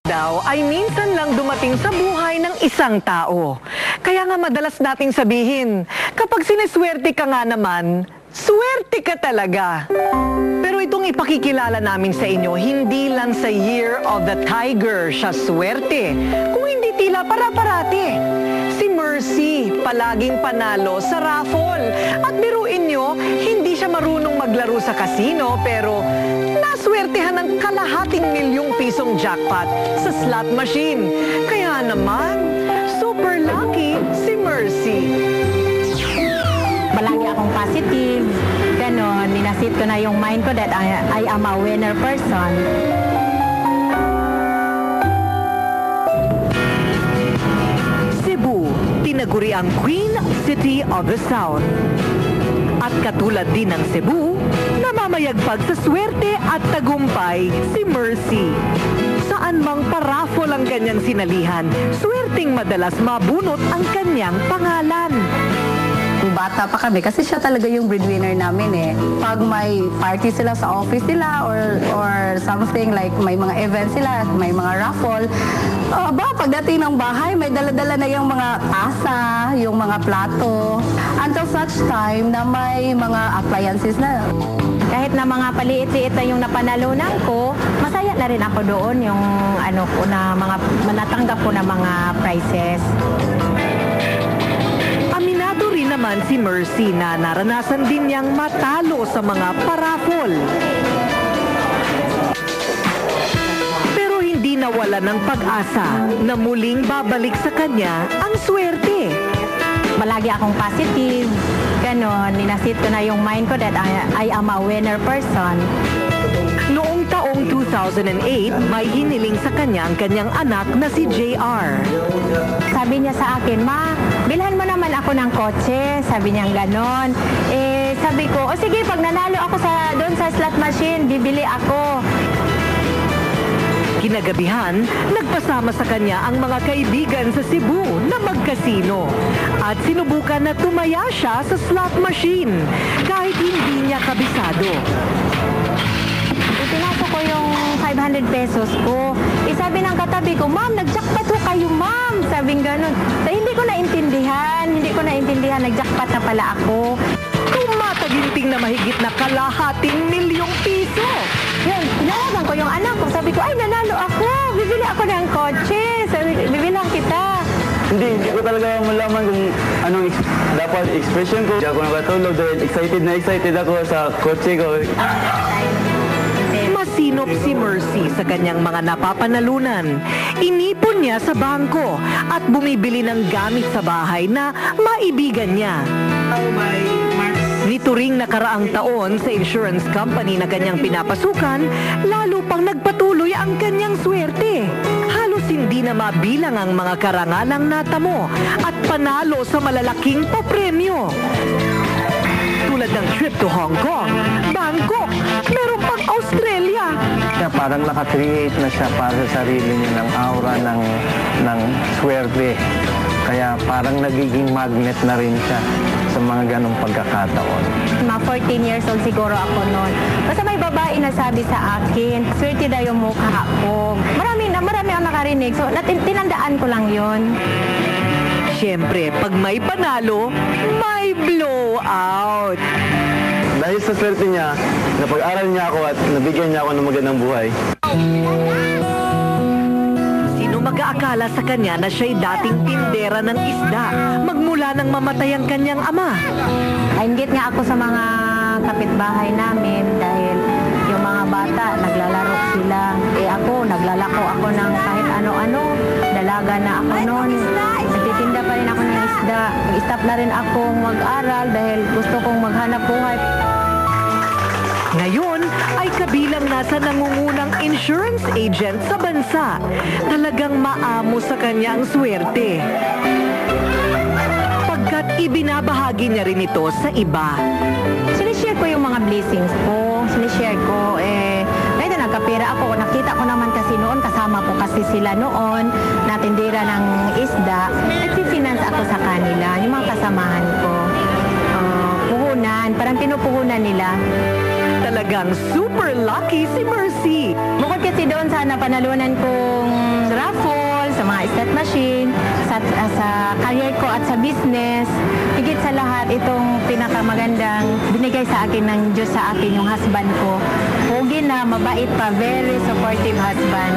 Daw ay minsan lang dumating sa buhay ng isang tao. Kaya nga madalas nating sabihin, kapag sineswerte ka nga naman, swerte ka talaga. Pero itong ipakikilala namin sa inyo, hindi lang sa Year of the Tiger siya swerte, kung hindi tila para-parati. Si Mercy, palaging panalo sa raffle. At biruin nyo, hindi siya marunong maglaro sa casino, pero naswertehan ng kalahating milyong pisong jackpot sa slot machine. Kaya naman, super lucky si Mercy. Palagi akong positive, ganon, ninasit ko na yung mind ko that I am a winner person. Cebu, tinaguri ang Queen City of the South. At katulad din ng Cebu, namamayagpag sa swerte at tagumpay si Mercy. Saan mang paraffol ang kanyang sinalihan, swerteng madalas mabunot ang kanyang pangalan. Bata pa kami kasi siya talaga yung breadwinner namin eh. Pag may party sila sa office nila or something like may mga events sila, may mga raffle, pagdating ng bahay may dala-dala na yung mga tasa, yung mga plato. Until such time na may mga appliances na. Kahit na mga paliit-liit na yung napanalunan ko, masaya na rin ako doon yung mga natanggap ko na mga prizes. Aminado rin naman si Mercy na naranasan din niyang matalo sa mga paraffol. Pero hindi nawala ng pag-asa na muling babalik sa kanya ang swerte. Palagi akong positive, ganon, ninasit ko na yung mind ko that I am a winner person. Noong taong 2008, may hiniling sa kanya ang kanyang anak na si JR. Sabi niya sa akin, "Ma, bilhan mo naman ako ng kotse." Sabi niya ganon. Sabi ko, "O sige, pag nanalo ako doon sa slot machine, bibili ako." Kinagabihan, nagpasama sa kanya ang mga kaibigan sa Cebu na magkasino. At sinubukan na tumaya siya sa slot machine kahit hindi niya kabisado. Pinasok ko yung 500 pesos ko. Sabi ng katabi ko, "Ma'am, nag-jackpot ho kayo, ma'am." Sabing ganun. Hindi ko naintindihan, nag-jackpot na pala ako. Tumataginting na mahigit na kalahating milyong piso. Yun, pinalaban ko yung anak ko. Sabi ko, "Ay, nanalo ako. Bibili ako ng kotse." Sabi, "Bibilang kita." Hindi ko talaga malaman kung anong dapat expression ko. Hindi ako nakatulog dahil excited ako sa kotse ko. Masinop si Mercy sa kanyang mga napapanalunan. Inipon niya sa bangko at bumibili ng gamit sa bahay na maibigan niya. Nituring nakaraang taon sa insurance company na kanyang pinapasukan, lalo pang nagpatuloy ang kanyang swerte. Halos hindi na mabilang ang mga karangalang natamo at panalo sa malalaking papremyo. Tulad ng trip to Hong Kong, Bangkok, meron pang Australia. Parang nakakreate na siya para sa sarili niya ng aura ng swerte. Kaya parang nagiging magnet na rin siya sa mga ganong pagkakataon. Mga 14 years old siguro ako noon. Basta may babae na sabi sa akin, swerte daw yung mukha ko. Marami ang nakarinig. So, tinandaan ko lang yon. Siyempre, pag may panalo, may blowout. Dahil sa swerte niya, napag-aral niya ako at nabigyan niya ako ng magandang buhay. Sino mag-aakala sa kanya na siya'y dating tindera ng isda, magmula nang mamatay ang kanyang ama? Nainggit nga ako sa mga kapitbahay namin dahil yung mga bata, naglalaro sila. Ako, naglalako ako ng kahit ano-ano. Dalaga na ako noon. Nagtitinda pa rin ako ng isda. Nag-stop na rin akong mag-aral dahil gusto kong maghanap buhay. Ngayon ay kabilang nasa nangungunang insurance agent sa bansa. Talagang maamo sa kanya ang swerte. Pagkat ibinabahagi niya rin ito sa iba. Sinishare ko yung mga blessings ko. Sinishare ko, ngayon na nagkapera ako. Nakita ko naman kasi noon, kasama ko kasi sila noon, natindira ng isda. Nagsifinance ako sa kanila, yung mga kasamahan ko. Puhunan, parang pinupuhunan nila. Talagang super lucky si Mercy. Bukod kasi doon sa napanalunan kong machine, sa career ko at sa business. Higit sa lahat, itong pinakamagandang binigay sa akin ng Diyos sa akin, yung husband ko. Pogi na, mabait pa, very supportive husband.